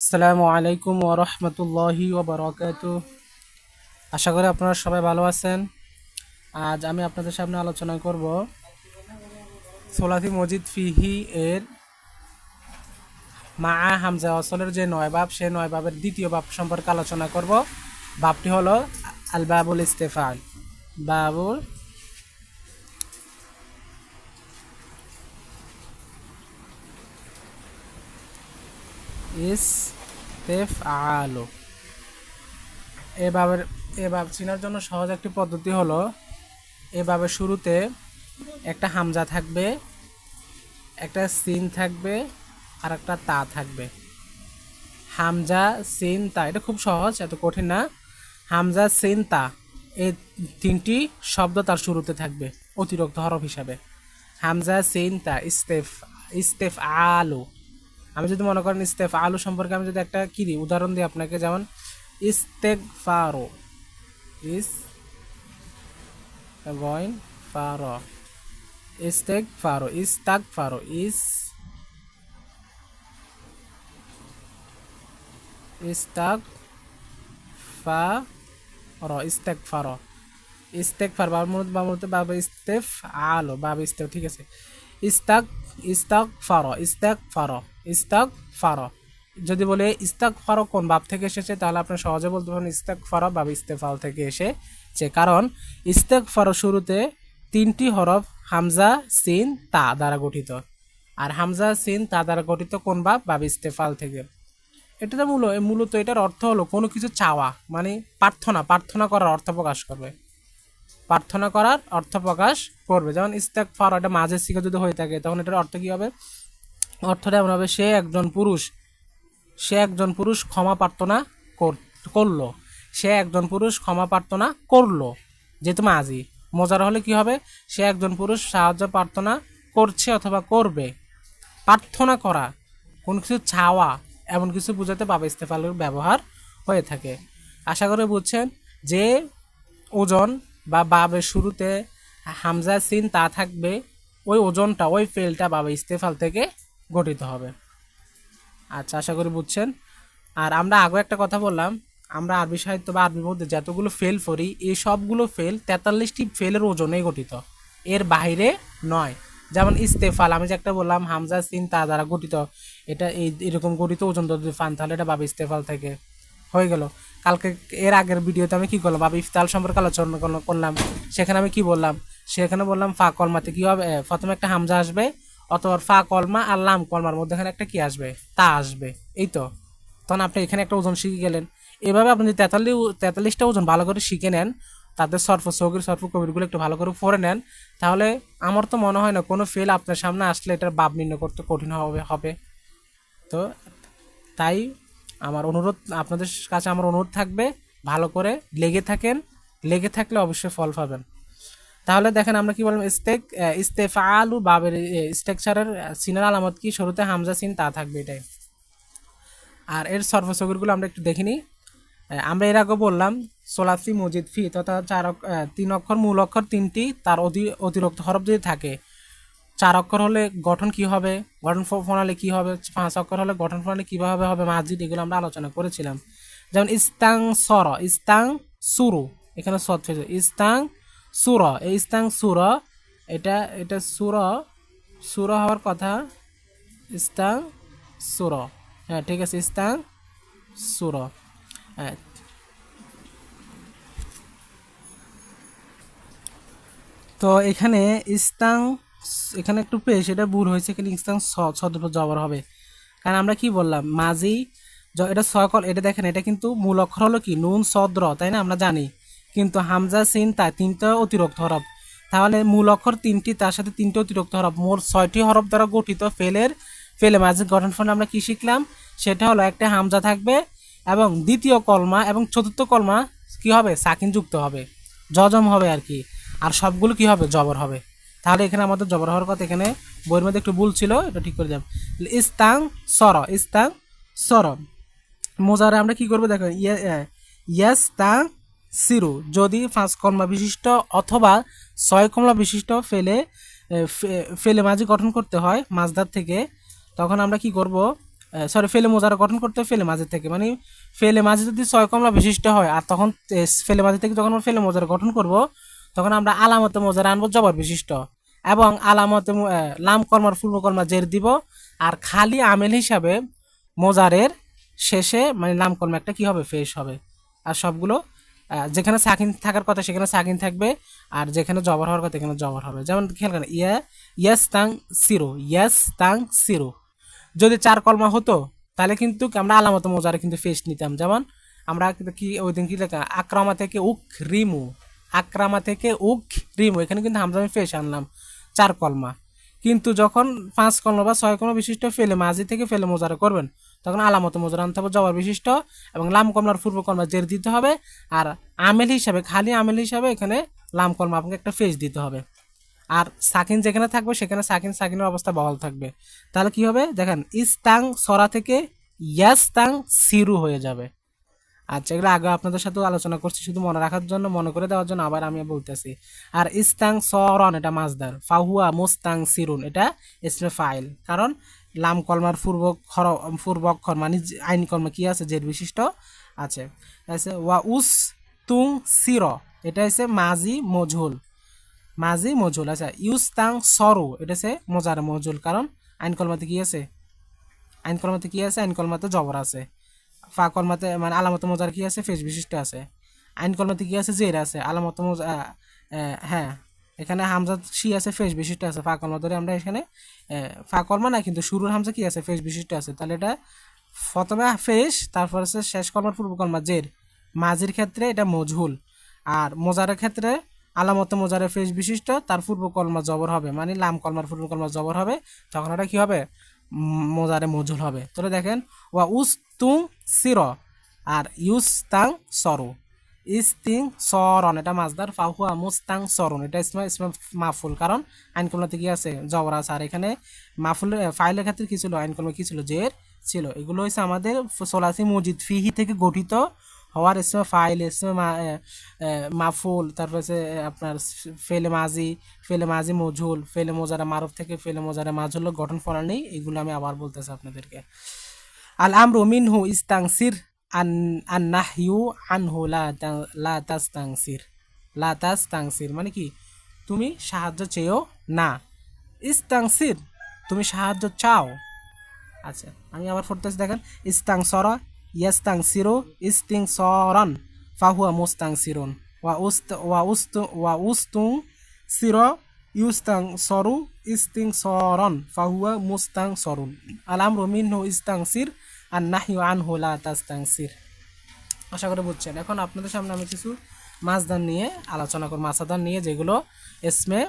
আসসালামু আলাইকুম ওয়া রাহমাতুল্লাহি ওয়া বারাকাতুহু। আশা করি আপনারা সবাই ভালো আছেন। আজ আমি আপনাদের সামনে আলোচনা করব সোলাতি মজিদ ফিহি এর মা হামজা ওয়াসলের যে নয় বাব, সেই নয় বাবের দ্বিতীয় বাব সম্পর্কে আলোচনা করব। বাবটি হলো আল বাবুল ইস্তেফাল। বাবুল ইস্তেফআলু। এ বাব চেনার জন্য সহজ একটি পদ্ধতি হলো, এভাবে শুরুতে একটা হামজা থাকবে, একটা সিন থাকবে, আর একটা তা থাকবে। হামজা সিন তা, এটা খুব সহজ, এত কঠিন না। হামজা সিন তা, এই তিনটি শব্দ তার শুরুতে থাকবে অতিরিক্ত হরফ হিসাবে। হামজা সিন তা ইস্তেফ আলু। আমি যদি মনে করেন ইস্তেফ আলু সম্পর্কে আমি যদি একটা কি দিই, উদাহরণ দিই আপনাকে, যেমন ইস্তেক ফারো, ইস গয়েন ফারো, ইস্তেক ফারো, ইস্তাক ফারো, ইস্তাক ফারো, ইস্তেক ফারো, ইস্তেক ফার বামুতে বাবা ইস্তেফ আলো, বাবা ইস্তেফ, ঠিক আছে। ইস্তাক ইস্তাক ফারো, ইস্তাক ফারো, ইস্তাক ফারো। যদি বলে ইস্তাক ফারো কোন বাব থেকে এসেছে, তাহলে আপনি সহজে বলতে পারেন ইস্তাক ফারো বাবা ইস্তেফাল থেকে এসেছে। কারণ ইস্তাক ফারো শুরুতে তিনটি হরফ হামজা সিন তা দ্বারা গঠিত, আর হামজা সিন তা দ্বারা গঠিত কোন বাব? বাব ইস্তেফাল থেকে। এটা মূলত এটার অর্থ হলো কোনো কিছু চাওয়া, মানে প্রার্থনা করার অর্থ প্রকাশ করবে, প্রার্থনা করার অর্থ প্রকাশ করবে। যেমন ইস্তেগফার, এটা মাঝের সিগা যদি হয়ে থাকে, তখন এটার অর্থ কি হবে? অর্থটা এমন হবে, সে একজন পুরুষ ক্ষমা প্রার্থনা করলো, সে একজন পুরুষ ক্ষমা প্রার্থনা করলো, যেহেতু মাঝি। মজার হলে কি হবে? সে একজন পুরুষ সাহায্য প্রার্থনা করছে অথবা করবে। প্রার্থনা করা, কোন কিছু চাওয়া, এমন কিছু বোঝাতে বাবা ইস্তেফালের ব্যবহার হয়ে থাকে। আশা করে বুঝছেন যে ওজন বা বাবের শুরুতে হামজা সিন তা থাকবে, ওই ওজনটা, ওই ফেলটা বাবা ইস্তেফাল থেকে গঠিত হবে। আচ্ছা, আশা করি বুঝছেন। আর আমরা আগে একটা কথা বললাম, আমরা আরবি সাহিত্য বা আরবির মধ্যে যতগুলো ফেল পড়ি, এই সবগুলো ফেল 43টি ফেলের ওজনেই গঠিত, এর বাইরে নয়। যেমন ইস্তেফাল, আমি যে একটা বললাম হামজা সিন তা দ্বারা গঠিত, এটা এরকম গঠিত ওজন যদি পান, তাহলে এটা বাবা ইস্তেফাল থেকে হয়ে গেল। কালকে এর আগের ভিডিওতে আমি কি করলাম, বাবা ইফতাল সম্পর্কে আলোচনা করলাম। সেখানে আমি কি বললাম? সেখানে বললাম ফা কলমাতে কি হবে, প্রথমে একটা হামজা আসবে, অথবা ফা কলমা আর লাম কলমার মধ্যেখানে একটা কি আসবে, তা আসবে। এই তো, তখন আপনি এখানে একটা ওজন শিখে গেলেন। এভাবে আপনি যদি 43টা ওজন ভালো করে শিখে নেন, তাদের সরফ সগির সরফ কবিরগুলো একটু ভালো করে পড়ে নেন, তাহলে আমার তো মনে হয় না কোনো ফেল আপনার সামনে আসলে এটার বাব নির্ণয় করতে কঠিন হবে। তো তাই আমার অনুরোধ, আপনাদের কাছে আমার অনুরোধ থাকবে, ভালো করে লেগে থাকলে অবশ্যই ফল পাবেন। তাহলে দেখেন আমরা কি বললাম, ইস্তেফালু বাবের স্ট্রাকচারের সিনের আলামত কি? শুরুতে হামজা সিন তা থাকবে, এটাই। আর এর সর্বসগিরগুলো আমরা একটু দেখিনি। আমরা এর আগে বললাম সোলাসি মজিদ ফি, তথা 3 অক্ষর, মূল অক্ষর 3টি, তার অতিরিক্ত হরফ যদি থাকে। 4 অক্ষর হলে গঠন কি হবে, গঠন প্রণালী কি হবে, 5 অক্ষর হলে গঠন প্রণালী কিভাবে হবে, মাজিদ, এগুলো আমরা আলোচনা করেছিলাম। যেমন ইস্তাং সর, ইস্তাং সুরু, এখানে সৎ ফেসে ইস্তাং সুর, এই ইস্তাং সুর, এটা সুর হওয়ার কথা, ইস্তাং সুর। হ্যাঁ, ঠিক আছে, ইস্তাং সুর। হ্যাঁ, তো এখানে ইস্তাং, এখানে একটু পেশ, এটা ভুল হয়েছে, এখানে ইস্তাং ছদ্ম জবর হবে। কারণ আমরা কি বললাম, মাঝি, এটা সকল, এটা দেখেন, এটা কিন্তু মূল অক্ষর হলো কি নুন সদ্র, তাই না? আমরা জানি, কিন্তু হামজা সিন তা তিনটা অতিরিক্ত হরফ, তাহলে মূল অক্ষর 3টি, তার সাথে 3টি অতিরিক্ত হরফ, মোট 6টি হরফ দ্বারা গঠিত ফেলে মাঝি গঠন ফলে আমরা কি শিখলাম? সেটা হলো একটা হামজা থাকবে, এবং দ্বিতীয় কলমা এবং চতুর্থ কলমা কি হবে? সাকিন যুক্ত হবে, জজম হবে আর কি। আর সবগুলো কি হবে? জবর হবে। তাহলে এখানে আমাদের জবর হওয়ার কথা, এখানে বইয়ের মধ্যে একটু ভুল ছিল, এটা ঠিক করে যাব। ইস্তাং সর, ইস্তাং সর। মোজারে আমরা কি করবো দেখো, ইয়াস তা সিরু, যদি 5 কলমা বিশিষ্ট অথবা 6 কলমা বিশিষ্ট ফেলে মাঝি গঠন করতে হয় মাজদার থেকে, তখন আমরা কি করব? সরি ফেলে মোজারা গঠন করতে হবে ফেলে মাঝে থেকে, মানে ফেলে মাঝে যদি 6 কমলা বিশিষ্ট হয় আর তখন ফেলে মাঝে থেকে যখন আমরা ফেলে মোজারা গঠন করব তখন আমরা আলামতে মোজারা আনবো জবর বিশিষ্ট এবং আলামতে লাম কর্মার পূর্ব কর্মা জের দিব আর খালি আমেল হিসাবে মোজারের শেষে মানে লাম কর্মা একটা কি হবে ফেস হবে। আর সবগুলো যেখানে সাকিন থাকার কথা সেখানে সাকিন থাকবে আর যেখানে জবর হওয়ার কথা সেখানে জবর হবে। যেমন খেয়াল করেন ইয়াস তাং সিরো, ইয়াস তাং সিরো। যদি 4 কলমা হতো তাহলে কিন্তু আমরা আলামত মোজারে কিন্তু ফেস নিতাম। যেমন আমরা কি ওই দিন কি লেখা আক্রামা থেকে উক রিমু, আক্রামা থেকে উক রিমু, এখানে কিন্তু হামজা আমি ফেস আনলাম 4 কলমা। কিন্তু যখন 5 কলমা বা 6 কলমা বিশিষ্ট ফেলে মাঝি থেকে ফেলে মোজারে করবেন তখন আলামত মোজারা আনতে হবে জবর বিশিষ্ট এবং লাম কলমার পূর্ব কলমা জের দিতে হবে আর আমেল হিসাবে খালি আমেল হিসাবে এখানে লাম কলমা আপনাকে একটা ফেস দিতে হবে। আর সাকিন যেখানে থাকবে সেখানে সাকিন সাকিনের অবস্থা বহাল থাকবে। তাহলে কি হবে দেখেন ইস্তাং সরা থেকে ইয়াস্তাং সিরু হয়ে যাবে। আচ্ছা এগুলো আগে আপনাদের সাথে আলোচনা করছি শুধু মনে রাখার জন্য, মনে করে দেওয়ার জন্য আবার আমি বলতেছি। আর ইস্তাং সরন এটা মাসদার, ফাহুয়া মুস্তাং সিরুন এটা ইসমে ফাইল, কারণ লাম কলমার পূর্ব অক্ষর মানে আইন কলমা কি আছে জের বিশিষ্ট আছে। ওয়া উস তুং সির এটা হচ্ছে মাজি মজহুল, মাজি মজুল। আচ্ছা ইউস্তাং সরু এটা হচ্ছে মোজারে মজুল, কারণ আইন কলমাতে কি আছে, আইন কলমাতে কি আছে, আইন কলমাতে জবর আছে। ফা কলমাতে মানে আলামত মোজার কি আছে ফেস বিশিষ্ট আছে। আইন কলমাতে কি আছে জের আছে, আলামত মোজা হ্যাঁ এখানে হামজা শি আছে ফেস বিশিষ্ট আছে। ফা কলমা ধরে আমরা এখানে ফা কলমা না কিন্তু শুরুর হামজা কি আছে ফেস বিশিষ্ট আছে। তাহলে এটা প্রথমে ফেস তারপর আছে শেষ কলমার পূর্ব কলমা জের। মাজির ক্ষেত্রে এটা মজহুল আর মোজারের ক্ষেত্রে আলামত মোজারে ফেস বিশিষ্ট তার পূর্ব কলমা জবর হবে, মানে লাম কলমার পূর্ব কলমা জবর হবে, তখন ওটা কি হবে মোজারে মজুল হবে। তাহলে দেখেন ওয়া উস তুং সির আর ইউস তাং সরু, ইস্তিং সরন এটা মাসদার, ফাহুয়া মুস্তাং সরন এটা ইসমে মাফুল, কারণ আইন কলমাতে কি আছে জবর আছে। আর এখানে মাফুল ফাইলের ক্ষেত্রে কি ছিল আইন কলমা কি ছিল জের ছিল। এগুলো হচ্ছে আমাদের সোলাসি মজিদ ফিহি থেকে গঠিত হওয়ার ইসমে ফাইল, ইসমে মাফুল, তারপর হচ্ছে আপনার ফেলে মাজি মজহুল, ফেলে মোজারা মারুফ থেকে ফেলে মোজারা মাজহুল গঠন ফলা নেই। এগুলো আমি আবার বলতেছি আপনাদেরকে। আল আমরু মিনহু ইস্তাংসির আন নাহইউ আনহু লা তাস্তাংসির, লা তাস্তাংসির মানে কি তুমি সাহায্য চেয়েও না, ইস্তাংসির তুমি সাহায্য চাও। আচ্ছা আমি আবার পড়তেছি দেখেন ইস্তাং সরা ইয়াস্তাং সিরো ইস্তিং সরন ফাহুয়া মুস্তাং সিরুন ওয়া উস্তুং সিরো ইউস্তাং সরু ইস্তিং সরন ফাহুয়া মুস্তাং সরুন। আল আমরু মিনহু ইস্তাং সির আর নাহিউ আনহু লা তাস্তাং সির। আশা করে বুঝছেন। এখন আপনাদের সামনে আমি কিছু মাসদার নিয়ে আলোচনা করব, মাসাদার নিয়ে যেগুলো এসমে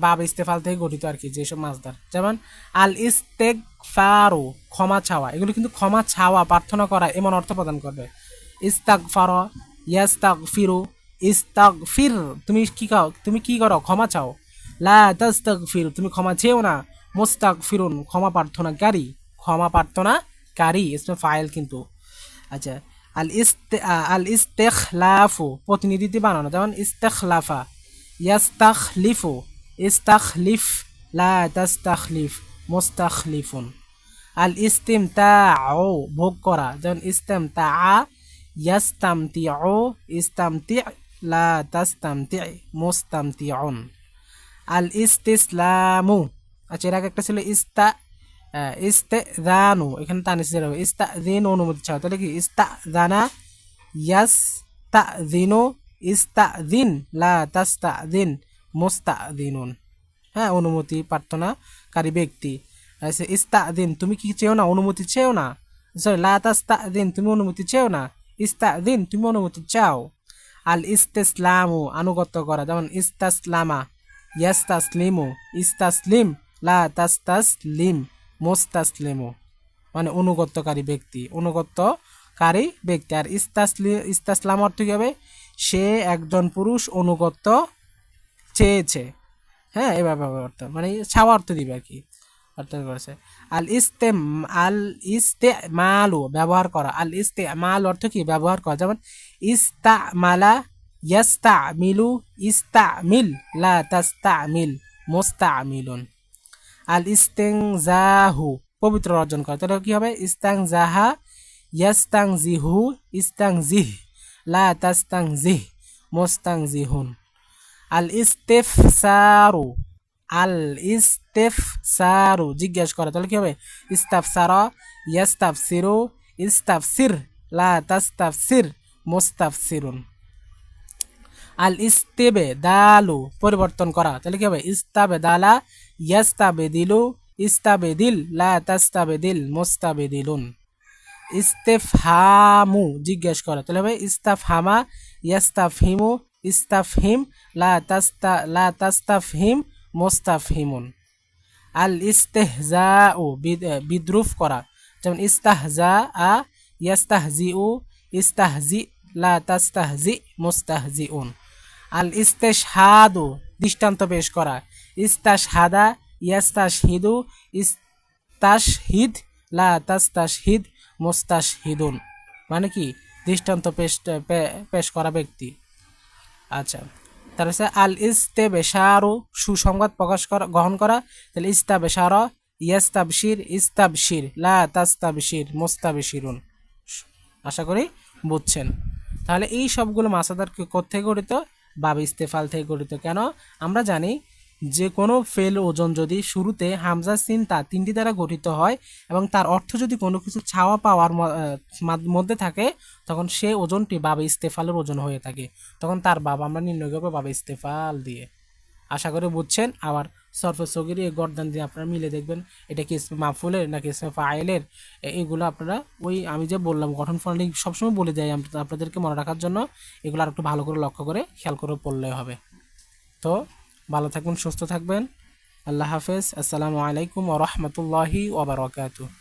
বাব ইস্তেফাল থেকে গঠিত আর কি, যেসব মাসদার। যেমন আল ইস্তেগফারু ক্ষমা চাওয়া, এগুলো কিন্তু ক্ষমা চাওয়া প্রার্থনা করা এমন অর্থ প্রদান করবে। ইস্তাগফার ইয়াস্তাগফিরু, ইস্তাগফির তুমি কি করো ক্ষমা চাও, লা তাস্তাগফির তুমি ক্ষমা চেও না, মুস্তাগফিরুন ক্ষমা প্রার্থনাকারী, ক্ষমা প্রার্থনাকারী ইসমে ফাইল কিন্তু। আচ্ছা আল ইস্তেখলাফু প্রতিনিধিত্ব বানানো, যেমন ইস্তেখলাফা ইয়াস্তাখলিফু, ইস্তাখলিফ লা তাস্তাখলিফ মুস্তাখলিফুন। আল ইস্তিমতাউ ভোগ করা, যেমন ইস্তিমতাআ ইয়াস্তামতিউ, ইস্তামতি লা তাস্তামতি মুস্তামতিউন। আল ইস্তিসলামু, আচ্ছা এর আগে একটা ছিল ইস্তেদানু, এখানে তানিসের হবে ইস্তাদিন অনুমতি চাও, তাহলে কি ইস্তাদানা ইয়াস্তাদিনু ইস্তাদিন লা তাস্তাদিন মুস্তাদিনুন। হ্যাঁ অনুমতি প্রার্থনাকারী ব্যক্তি। ইস্তাদিন তুমি কি চেও না অনুমতি চেও না, সরি লা তাস্তাদিন তুমি অনুমতি চেও না, ইস্তাদিন তুমি অনুমতি চাও। আল ইস্তিসলামু আনুগত্য করা, যেমন ইস্তাসলামা ইয়াস্তাসলিমু, ইস্তাসলিম লা তাস্তাসলিম মুস্তাসলিমু মানে অনুগত্যকারী ব্যক্তি, অনুগত্যকারী ব্যক্তি। আর ইস্তাসলাম অর্থ কি হবে সে একজন পুরুষ অনুগত্য চেয়েছে, হ্যাঁ এভাবে অর্থ মানে ছাওয়া অর্থ দিবে আর কি অর্থ করেছে। আল ইস্তেমালু ব্যবহার করা, আল ইস্তেমাল অর্থ কি ব্যবহার করা, যেমন ইস্তামালা ইয়াস্তামিলু, ইস্তামিল লা তাস্তামিল মুস্তামিলুন। আল ইস্তেনজাহু পবিত্র অর্জন করা। তাহলে কি হবে ইস্তাং জাহা ইয়াস্তাং জিহু ইস্তাং জিহ লা তাস্তাং জিহ মোস্তাং জিহুন। আল ইস্তেফসারু আল ইস্তেফসারু জিজ্ঞেস করা। তাহলে কি হবে ইস্তাফসারা ইয়াস্তাফসিরু ইস্তাফসির লা তাস্তাফসির মুস্তাফসিরুন। আল ইস্তেবে দালু পরিবর্তন করা। তাহলে কি হবে ইস্তাবে দালা ইয়াস্তাবেদিলু ইস্তাবেদিল লা তাস্তাবেদিল মুস্তাবেদিলুন। ইস্তেফহামু জিজ্ঞেস করা। তাহলে হবে ইস্তাফহামা ইয়াস্তাফহিমু ইস্তাফহিম লা তাস্তাফহিম মুস্তাফহিমুন। আল ইস্তেহজাউ বিদ্রুপ করা। যেমন ইস্তাহজা আ ইয়াস্তাহজিউ ইস্তাহজি লা তাস্তাহজি মুস্তাহজিউন। আল ইস্তেশহাদু দৃষ্টান্ত পেশ করা। ইস্তাশহাদা ইয়াস্তাশহিদু ইস্তাশহিদ লা তাস্তাশহিদ মুস্তাশহিদুন। মানে কি দৃষ্টান্ত পেশ করা ব্যক্তি। আচ্ছা, তারপর আল ইস্তেবেশারু সুসংবাদ প্রকাশ করা গ্রহণ করা। তাহলে ইস্তাবেশারা ইয়াস্তাবশির ইস্তাবশির লা তাস্তাবশির মুস্তাবশিরুন। আশা করি বুঝছেন। তাহলে এই সবগুলো মাসাদার কোত্থেকে গঠিত? বাব ইস্তেফাল থেকে গঠিত। কেন? আমরা জানি যে কোনো ফেল ওজন যদি শুরুতে হামজা সিন তা তিনটি দ্বারা গঠিত হয় এবং তার অর্থ যদি কোনো কিছু ছাওয়া পাওয়ার মধ্যে থাকে তখন সে ওজনটি বাবা ইস্তেফালের ওজন হয়ে থাকে। তখন তার বাবা আমরা নির্ণয় করবো বাবা ইস্তেফাল দিয়ে। আশা করি বুঝছেন। আবার সরফে সগিরি এই গর্দান দিয়ে আপনারা মিলে দেখবেন এটা কি ইসমে মাফুলের নাকি ইসমে ফাইলের। এইগুলো আপনারা ওই আমি যে বললাম গঠন প্রণালী সবসময় বলে যাই আপনাদেরকে মনে রাখার জন্য। এগুলো আর একটু ভালো করে লক্ষ্য করে খেয়াল করে পড়লে হবে। তো ভালো থাকবেন, সুস্থ থাকবেন। আল্লাহ হাফেজ। আসসালামু আলাইকুম ওয়া রাহমাতুল্লাহি ওয়া বারাকাতুহু।